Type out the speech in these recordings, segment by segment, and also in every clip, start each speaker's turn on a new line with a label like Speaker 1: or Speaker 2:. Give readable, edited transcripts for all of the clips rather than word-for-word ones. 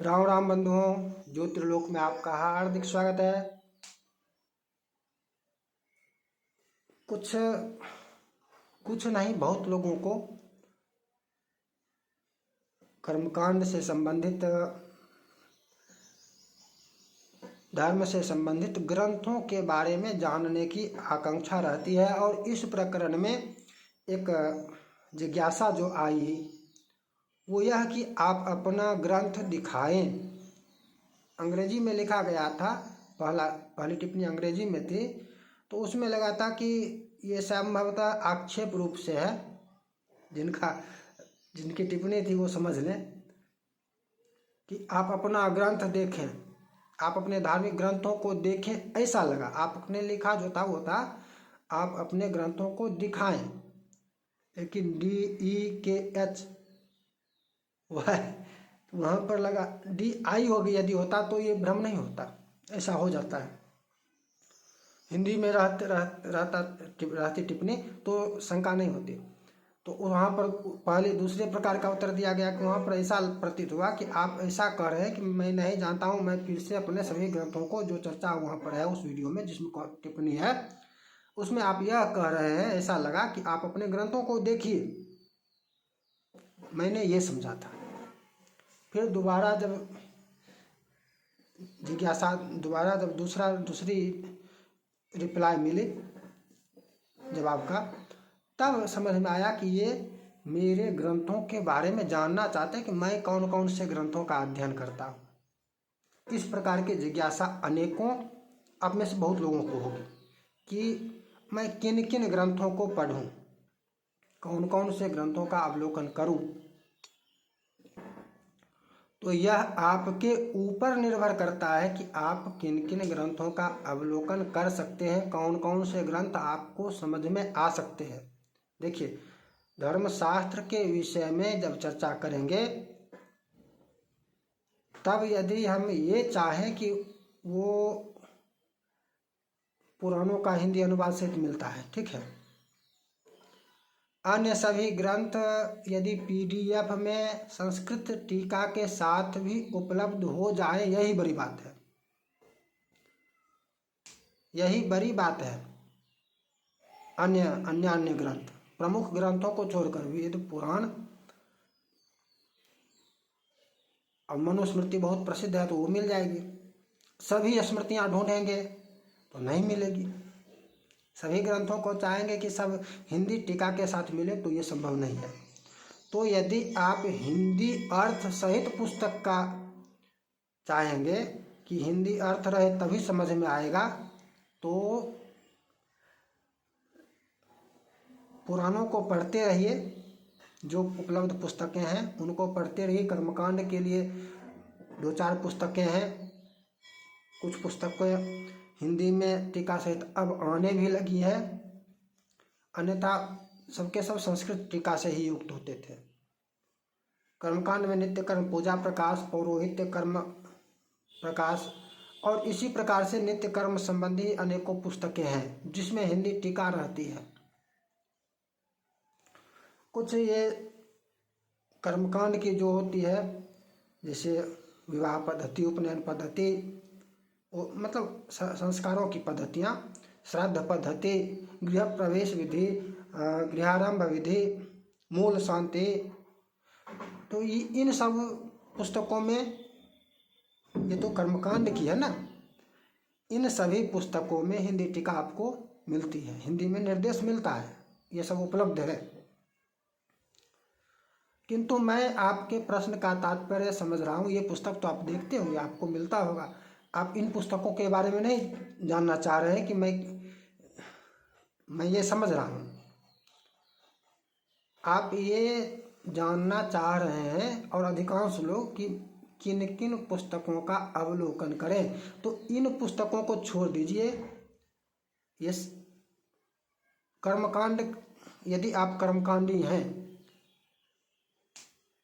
Speaker 1: राम राम बंधुओं, ज्योतिर्लोक में आपका हार्दिक स्वागत है। कुछ नहीं, बहुत लोगों को कर्मकांड से संबंधित, धर्म से संबंधित ग्रंथों के बारे में जानने की आकांक्षा रहती है। और इस प्रकरण में एक जिज्ञासा जो आई वो यह कि आप अपना ग्रंथ दिखाएं। अंग्रेजी में लिखा गया था, पहली टिप्पणी अंग्रेजी में थी, तो उसमें लगा था कि ये संभवतः आक्षेप रूप से है। जिनकी टिप्पणी थी वो समझ लें कि आप अपना ग्रंथ देखें, आप अपने धार्मिक ग्रंथों को देखें, ऐसा लगा। आपने लिखा जो था वो था आप अपने ग्रंथों को दिखाएं, लेकिन DEKH वहाँ पर लगा DI हो गई। यदि होता तो ये भ्रम नहीं होता, ऐसा हो जाता है। हिंदी में रहती टिप्पणी तो शंका नहीं होती। तो वहाँ पर पहले दूसरे प्रकार का उत्तर दिया गया कि वहाँ पर ऐसा प्रतीत हुआ कि आप ऐसा कह रहे हैं कि मैं नहीं जानता हूँ। मैं फिर से अपने सभी ग्रंथों को, जो चर्चा वहाँ पर है उस वीडियो में जिसमें टिप्पणी है, उसमें आप यह कह रहे हैं, ऐसा लगा कि आप अपने ग्रंथों को देखिए। मैंने ये समझा था। फिर दोबारा जब जिज्ञासा, जब दूसरी रिप्लाई मिली जवाब का, तब समझ में आया कि ये मेरे ग्रंथों के बारे में जानना चाहते हैं कि मैं कौन कौन से ग्रंथों का अध्ययन करता हूँ। इस प्रकार की जिज्ञासा अनेकों, आप में से बहुत लोगों को होगी कि मैं किन किन ग्रंथों को पढूं, कौन कौन से ग्रंथों का अवलोकन करूं। तो यह आपके ऊपर निर्भर करता है कि आप किन किन ग्रंथों का अवलोकन कर सकते हैं, कौन कौन से ग्रंथ आपको समझ में आ सकते हैं। देखिए, धर्मशास्त्र के विषय में जब चर्चा करेंगे, तब यदि हम ये चाहें कि वो पुराणों का हिंदी अनुवाद सहित मिलता है, ठीक है। अन्य सभी ग्रंथ यदि PDF में संस्कृत टीका के साथ भी उपलब्ध हो जाए, यही बड़ी बात है। यही बड़ी बात है। अन्य ग्रंथ, प्रमुख ग्रंथों को छोड़कर, वेद, पुराण और मनुस्मृति बहुत प्रसिद्ध है तो वो मिल जाएगी। सभी स्मृतियाँ ढूंढेंगे तो नहीं मिलेगी। सभी ग्रंथों को चाहेंगे कि सब हिंदी टीका के साथ मिले, तो ये संभव नहीं है। तो यदि आप हिंदी अर्थ सहित पुस्तक का चाहेंगे कि हिंदी अर्थ रहे तभी समझ में आएगा, तो पुराणों को पढ़ते रहिए। जो उपलब्ध पुस्तकें हैं उनको पढ़ते रहिए। कर्मकांड के लिए 2-4 पुस्तकें हैं। कुछ पुस्तकें हिंदी में टीका सहित अब आने भी लगी है, अन्यथा सबके सब संस्कृत टीका से ही युक्त होते थे। कर्मकांड में नित्य कर्म पूजा प्रकाश, पौरोहित्य कर्म प्रकाश और इसी प्रकार से नित्य कर्म संबंधी अनेकों पुस्तकें हैं जिसमें हिंदी टीका रहती है। कुछ ये कर्मकांड की जो होती है, जैसे विवाह पद्धति, उपनयन पद्धति, मतलब संस्कारों की पद्धतियाँ, श्राद्ध पद्धति, गृह प्रवेश विधि, गृहारंभ विधि, मूल शांति, तो इन सब पुस्तकों में, ये तो कर्मकांड की है ना, इन सभी पुस्तकों में हिंदी टीका आपको मिलती है। हिंदी में निर्देश मिलता है, ये सब उपलब्ध है। किंतु मैं आपके प्रश्न का तात्पर्य समझ रहा हूँ। ये पुस्तक तो आप देखते होंगे, आपको मिलता होगा। आप इन पुस्तकों के बारे में नहीं जानना चाह रहे हैं कि मैं ये समझ रहा हूँ। आप ये जानना चाह रहे हैं, और अधिकांश लोग, कि किन किन पुस्तकों का अवलोकन करें। तो इन पुस्तकों को छोड़ दीजिए। ये कर्मकांड, यदि आप कर्मकांडी हैं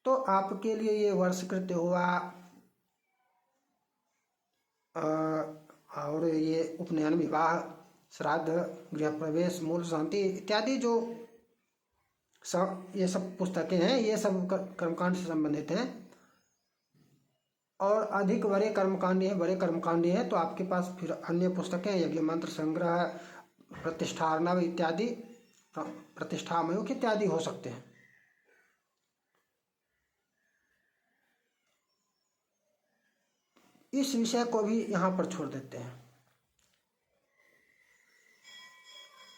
Speaker 1: तो आपके लिए ये वर्षकृत्य हुआ, और ये उपनयन, विवाह, श्राद्ध, गृह प्रवेश, मूल शांति इत्यादि जो ये सब पुस्तकें हैं, ये सब कर्मकांड से संबंधित हैं। और अधिक बड़े कर्मकांडी हैं तो आपके पास फिर अन्य पुस्तकें यज्ञ मंत्र संग्रह, प्रतिष्ठार्णव इत्यादि, प्रतिष्ठामयुख इत्यादि हो सकते हैं। इस विषय को भी यहाँ पर छोड़ देते हैं।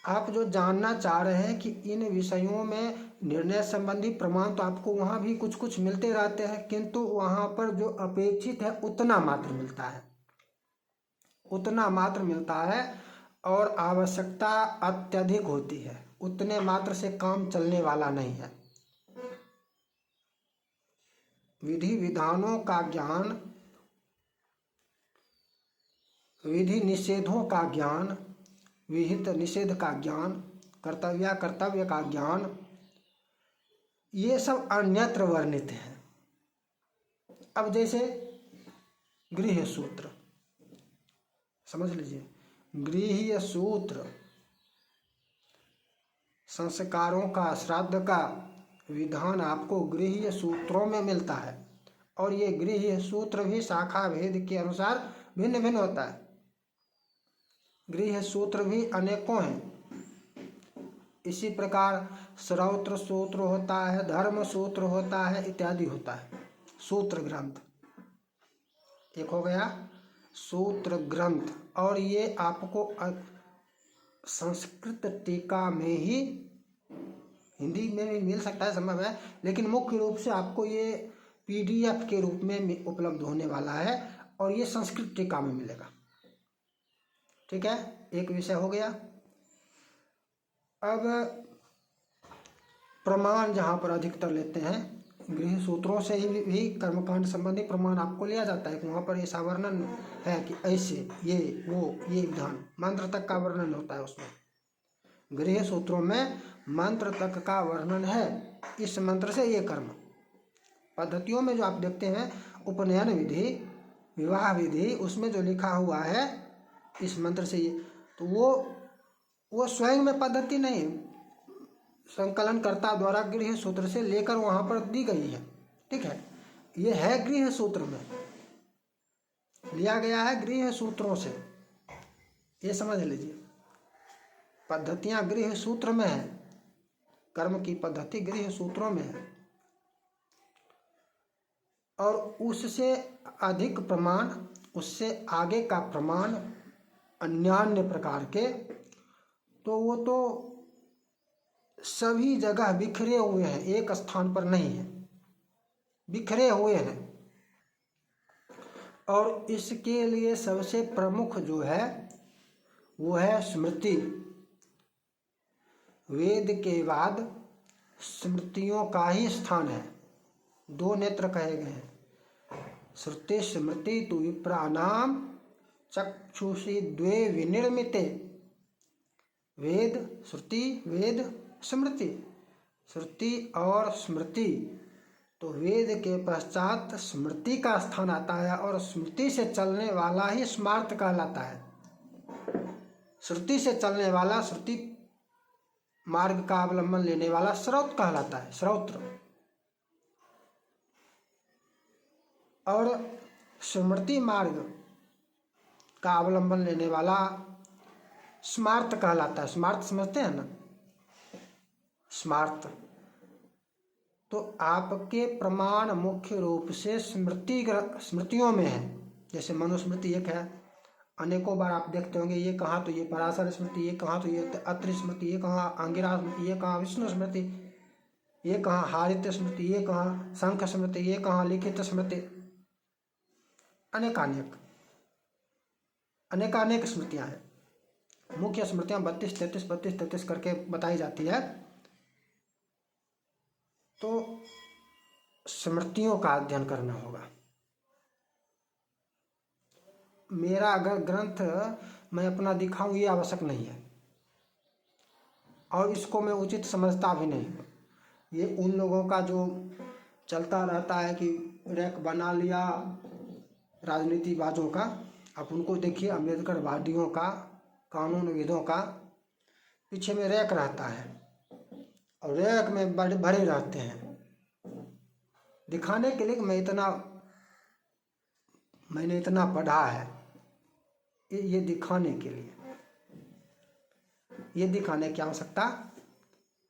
Speaker 1: आप जो जानना चाह रहे हैं कि इन विषयों में निर्णय संबंधी प्रमाण तो आपको वहाँ भी कुछ कुछ मिलते रहते हैं, किंतु वहाँ पर जो अपेक्षित है उतना मात्र मिलता है, उतना मात्र मिलता है और आवश्यकता अत्यधिक होती है। उतने मात्र से काम चलने वाला नहीं है। विधि विधानों का ज्ञान, विधि निषेधों का ज्ञान, विहित निषेध का ज्ञान, कर्तव्य का ज्ञान, ये सब अन्यत्र वर्णित है। अब जैसे गृह्य सूत्र समझ लीजिए, गृह्य सूत्र संस्कारों का, श्राद्ध का विधान आपको गृह्य सूत्रों में मिलता है और ये गृह्य सूत्र भी शाखा भेद के अनुसार भिन्न भिन्न होता है। गृह्य सूत्र भी अनेकों हैं। इसी प्रकार श्रौत्र सूत्र होता है, धर्म सूत्र होता है, इत्यादि होता है। सूत्र ग्रंथ एक हो गया, सूत्र ग्रंथ, और ये आपको संस्कृत टीका में ही, हिंदी में भी मिल सकता है, संभव है, लेकिन मुख्य रूप से आपको ये PDF के रूप में उपलब्ध होने वाला है और ये संस्कृत टीका में मिलेगा। ठीक है, एक विषय हो गया। अब प्रमाण जहाँ पर अधिकतर लेते हैं, गृह सूत्रों से ही भी कर्मकांड संबंधी प्रमाण आपको लिया जाता है। वहाँ पर ऐसा वर्णन है कि ऐसे ये विधान, मंत्र तक का वर्णन होता है उसमें। गृह सूत्रों में मंत्र तक का वर्णन है, इस मंत्र से ये कर्म। पद्धतियों में जो आप देखते हैं, उपनयन विधि, विवाह विधि, उसमें जो लिखा हुआ है इस मंत्र से ये, तो वो स्वयं में पद्धति नहीं, संकलनकर्ता द्वारा गृह सूत्र से लेकर वहाँ पर दी गई है। ठीक है, ये है गृह सूत्र में लिया गया है, गृह सूत्रों से, ये समझ लीजिए। पद्धतियाँ गृह सूत्र में है, कर्म की पद्धति गृह सूत्रों में है, और उससे अधिक प्रमाण, उससे आगे का प्रमाण अन्यान्य प्रकार के, तो वो तो सभी जगह बिखरे हुए हैं, एक स्थान पर नहीं है, बिखरे हुए हैं। और इसके लिए सबसे प्रमुख जो है वो है स्मृति। वेद के बाद स्मृतियों का ही स्थान है। दो नेत्र कहे गए हैं, श्रुति स्मृति तु विप्राणाम चक्षुषी द्वे विनिर्मिते। वेद श्रुति, वेद स्मृति, श्रुति और स्मृति, तो वेद के पश्चात स्मृति का स्थान आता है और स्मृति से चलने वाला ही स्मार्त कहलाता है। श्रुति से चलने वाला, श्रुति मार्ग का अवलंबन लेने वाला श्रौत कहलाता है, श्रौत्र। और स्मृति मार्ग का अवलंबन लेने वाला स्मार्त कहलाता है। स्मार्त समझते हैं ना, स्मार्त। तो आपके प्रमाण मुख्य रूप से स्मृतियों में है। जैसे मनुस्मृति एक है, अनेकों बार आप देखते होंगे, ये कहाँ तो ये पराशर स्मृति, ये कहाँ तो ये अत्रि स्मृति, ये कहाँ अंगिरा स्मृति, ये कहाँ विष्णु स्मृति, ये कहाँ हारित स्मृति, ये कहाँ शंख स्मृति, ये कहाँ लिखित स्मृति, अनेकानेक अनेकानेक स्मृतियाँ हैं। मुख्य स्मृतियाँ 32, 33, 32, 33 करके बताई जाती है। तो स्मृतियों का अध्ययन करना होगा। मेरा अगर ग्रंथ मैं अपना दिखाऊं ये आवश्यक नहीं है, और इसको मैं उचित समझता भी नहीं हूँ। ये उन लोगों का जो चलता रहता है कि रैक बना लिया राजनीतिवादियों का, आप उनको देखिए, अम्बेडकर वादियों का, कानूनविदों का, पीछे में रैक रहता है और रैक में भरे रहते हैं दिखाने के लिए कि मैं इतना मैंने इतना पढ़ा है, ये दिखाने के लिए, ये दिखाने की आवश्यकता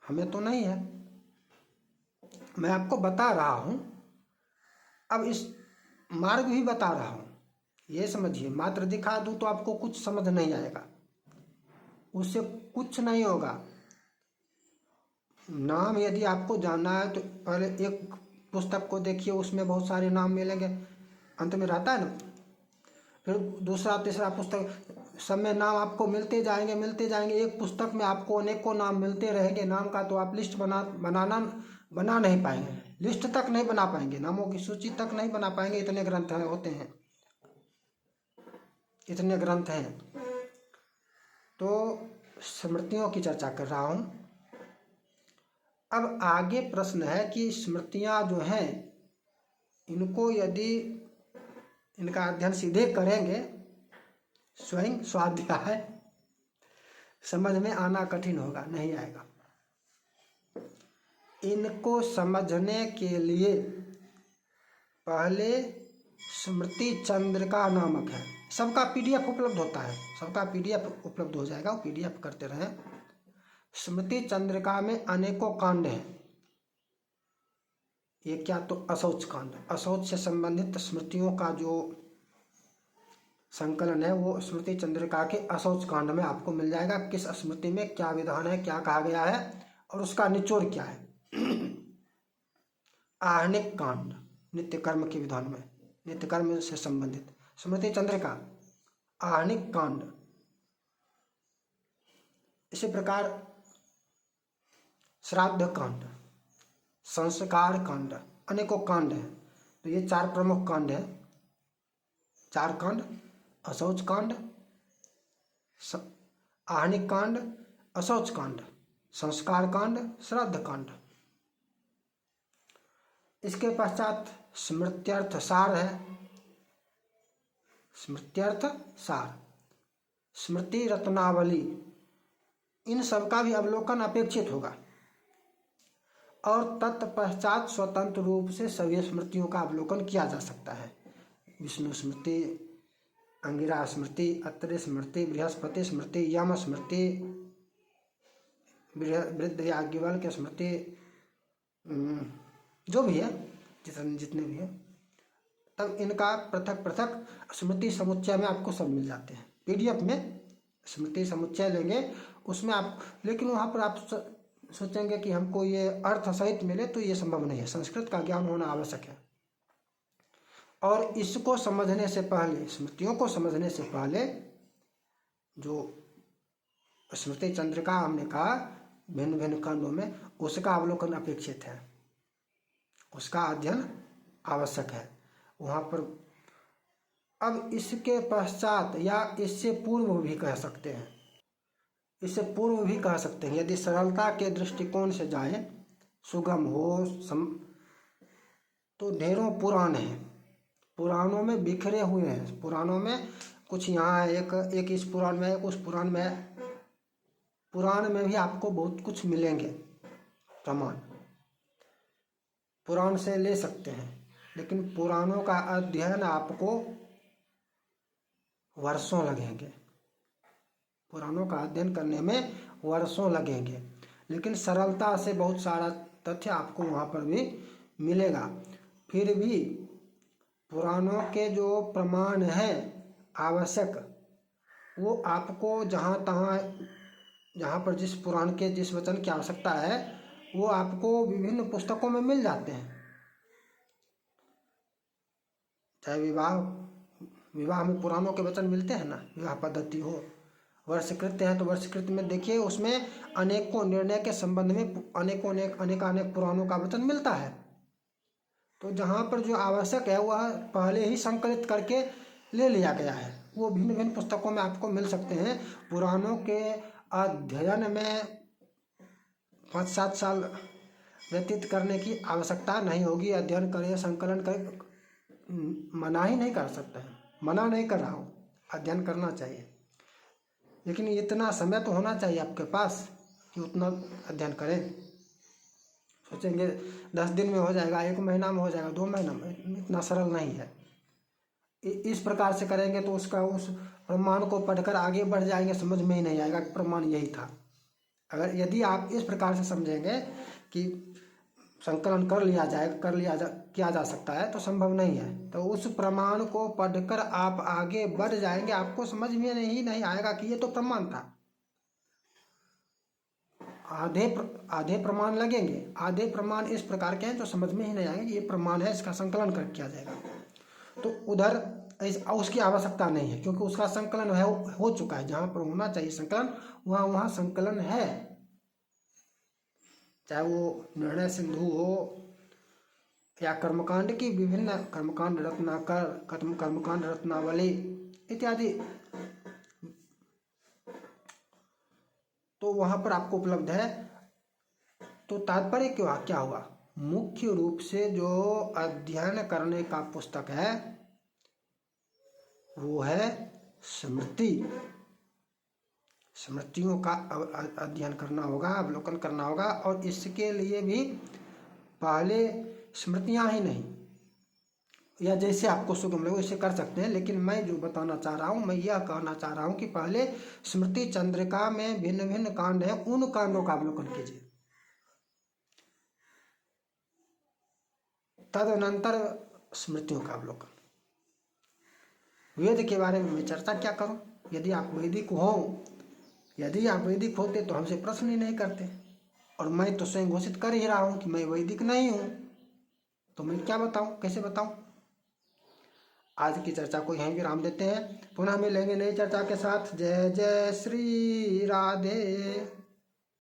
Speaker 1: हमें तो नहीं है। मैं आपको बता रहा हूँ, अब इस मार्ग भी बता रहा हूँ। ये समझिए, मात्र दिखा दूँ तो आपको कुछ समझ नहीं आएगा, उससे कुछ नहीं होगा। नाम यदि आपको जानना है तो पहले एक पुस्तक को देखिए, उसमें बहुत सारे नाम मिलेंगे, अंत में रहता है ना। फिर दूसरा तीसरा पुस्तक, सब में नाम आपको मिलते जाएंगे। एक पुस्तक में आपको अनेकों नाम मिलते रहेंगे। नाम का तो आप लिस्ट बना नहीं पाएंगे, लिस्ट तक नहीं बना पाएंगे, नामों की सूची तक नहीं बना पाएंगे। इतने ग्रंथ होते हैं, इतने ग्रंथ हैं। तो स्मृतियों की चर्चा कर रहा हूँ। अब आगे प्रश्न है कि स्मृतियाँ जो हैं, इनको यदि इनका अध्ययन सीधे करेंगे, स्वयं स्वाध्याय, समझ में आना कठिन होगा, नहीं आएगा। इनको समझने के लिए पहले स्मृति चंद्रिका नामक है, सबका पीडीएफ उपलब्ध होता है, सबका पीडीएफ उपलब्ध हो जाएगा, वो पीडीएफ करते रहें। स्मृति चंद्रिका में अनेकों कांड हैं। ये क्या, तो अशौच कांड, अशौच से संबंधित स्मृतियों का जो संकलन है वो स्मृति चंद्रिका के अशौच कांड में आपको मिल जाएगा। किस स्मृति में क्या विधान है, क्या कहा गया है और उसका निचोड़ क्या है। आहनिक कांड, नित्य कर्म के विधान में, नित्य कर्म से संबंधित स्मृति चंद्रिका, आहनिक कांड। इसी प्रकार श्राद्ध कांड, संस्कार कांड, अनेकों कांड हैं। तो ये 4 प्रमुख कांड हैं, 4 कांड, अशौच कांड, आहनिक कांड, अशौच कांड, संस्कार कांड, श्राद्ध कांड। इसके पश्चात स्मृत्यर्थ सार है, स्मृत्यर्थ सार, स्मृति रत्नावली, इन सब का भी अवलोकन अपेक्षित होगा। और तत्पश्चात स्वतंत्र रूप से सभी स्मृतियों का अवलोकन किया जा सकता है। विष्णु स्मृति, अंगिरा स्मृति, अत्रि स्मृति, बृहस्पति स्मृति, यम स्मृति, वृद्ध याज्ञवल्क्य की स्मृति, जो भी है, जितने भी हैं, तब इनका पृथक पृथक स्मृति समुच्चय में आपको सब मिल जाते हैं। पीडीएफ में स्मृति समुच्चय लेंगे, उसमें आप, लेकिन वहाँ पर आप सोचेंगे कि हमको ये अर्थ सहित मिले, तो ये संभव नहीं है। संस्कृत का ज्ञान होना आवश्यक है। और इसको समझने से पहले, स्मृतियों को समझने से पहले, जो स्मृति चंद्रिका हमने कहा भिन्न भिन्न खंडों में, उसका अवलोकन अपेक्षित है, उसका अध्ययन आवश्यक है वहाँ पर। अब इसके पश्चात या इससे पूर्व भी कह सकते हैं, इससे पूर्व भी कह सकते हैं, यदि सरलता के दृष्टिकोण से जाए, सुगम हो तो ढेरों पुराण हैं, पुराणों में बिखरे हुए हैं। पुराणों में कुछ यहाँ है, एक इस पुराण में है, उस पुराण में है। पुराण में भी आपको बहुत कुछ मिलेंगे प्रमाण, पुराण से ले सकते हैं, लेकिन पुराणों का अध्ययन आपको वर्षों लगेंगे, पुराणों का अध्ययन करने में वर्षों लगेंगे। लेकिन सरलता से बहुत सारा तथ्य आपको वहाँ पर भी मिलेगा। फिर भी पुराणों के जो प्रमाण हैं आवश्यक, वो आपको जहाँ पर जिस पुराण के जिस वचन की आवश्यकता है, वो आपको विभिन्न पुस्तकों में मिल जाते हैं। चाहे विवाह में पुराणों के वचन मिलते हैं ना, विवाह पद्धति हो, वर्षकृत्य है तो वर्षकृत्य में देखिए, उसमें अनेकों निर्णय के संबंध में अनेक पुराणों का वचन मिलता है। तो जहाँ पर जो आवश्यक है वह पहले ही संकलित करके ले लिया गया है, वो भिन्न भिन्न पुस्तकों में आपको मिल सकते हैं। पुराणों के अध्ययन में 5-7 साल व्यतीत करने की आवश्यकता नहीं होगी। अध्ययन करें, संकलन करें, मना ही नहीं कर सकते हैं, मना नहीं कर रहा हूँ, अध्ययन करना चाहिए, लेकिन इतना समय तो होना चाहिए आपके पास कि उतना अध्ययन करें। सोचेंगे 10 दिन में हो जाएगा, 1 महीना में हो जाएगा, 2 महीना में, इतना सरल नहीं है। इस प्रकार से करेंगे तो उसका उस प्रमाण को पढ़कर आगे बढ़ जाएंगे, समझ में ही नहीं आएगा कि प्रमाण यही था। अगर यदि आप इस प्रकार से समझेंगे कि संकलन किया जा सकता है तो संभव नहीं है, तो उस प्रमाण को पढ़कर आप आगे बढ़ जाएंगे, आपको समझ में नहीं आएगा कि ये तो प्रमाण था। आधे प्रमाण लगेंगे, आधे प्रमाण इस प्रकार के हैं तो समझ में ही नहीं आएगा कि ये प्रमाण है, इसका संकलन कर किया जाएगा। तो उधर उसकी आवश्यकता नहीं है, क्योंकि उसका संकलन हो चुका है। जहाँ पर होना चाहिए संकलन वहाँ संकलन है, चाहे वो निर्णय सिंधु हो या कर्मकांड की विभिन्न कर्मकांड रत्नाकर, कर्मकांड रत्नावली इत्यादि, तो वहाँ पर आपको उपलब्ध है। तो तात्पर्य क्या हुआ, मुख्य रूप से जो अध्ययन करने का पुस्तक है वो है स्मृति। स्मृतियों का अध्ययन करना होगा, अवलोकन करना होगा, और इसके लिए भी पहले स्मृतियां ही नहीं, या जैसे आपको सुगम लगे वैसे कर सकते हैं, लेकिन मैं जो बताना चाह रहा हूँ, मैं यह कहना चाह रहा हूँ कि पहले स्मृति चंद्रिका में भिन्न भिन्न कांड है, उन कांडों का अवलोकन कीजिए, तदनंतर स्मृतियों का अवलोकन। वेद के बारे में मैं चर्चा क्या करूं, यदि आप वैदिक होते तो हमसे प्रश्न ही नहीं करते, और मैं तो स्वयं घोषित कर ही रहा हूं कि मैं वैदिक नहीं हूं, तो मैं क्या बताऊं, कैसे बताऊं। आज की चर्चा को यहीं विराम देते हैं, पुनः मिलेंगे नई चर्चा के साथ। जय जय श्री राधे।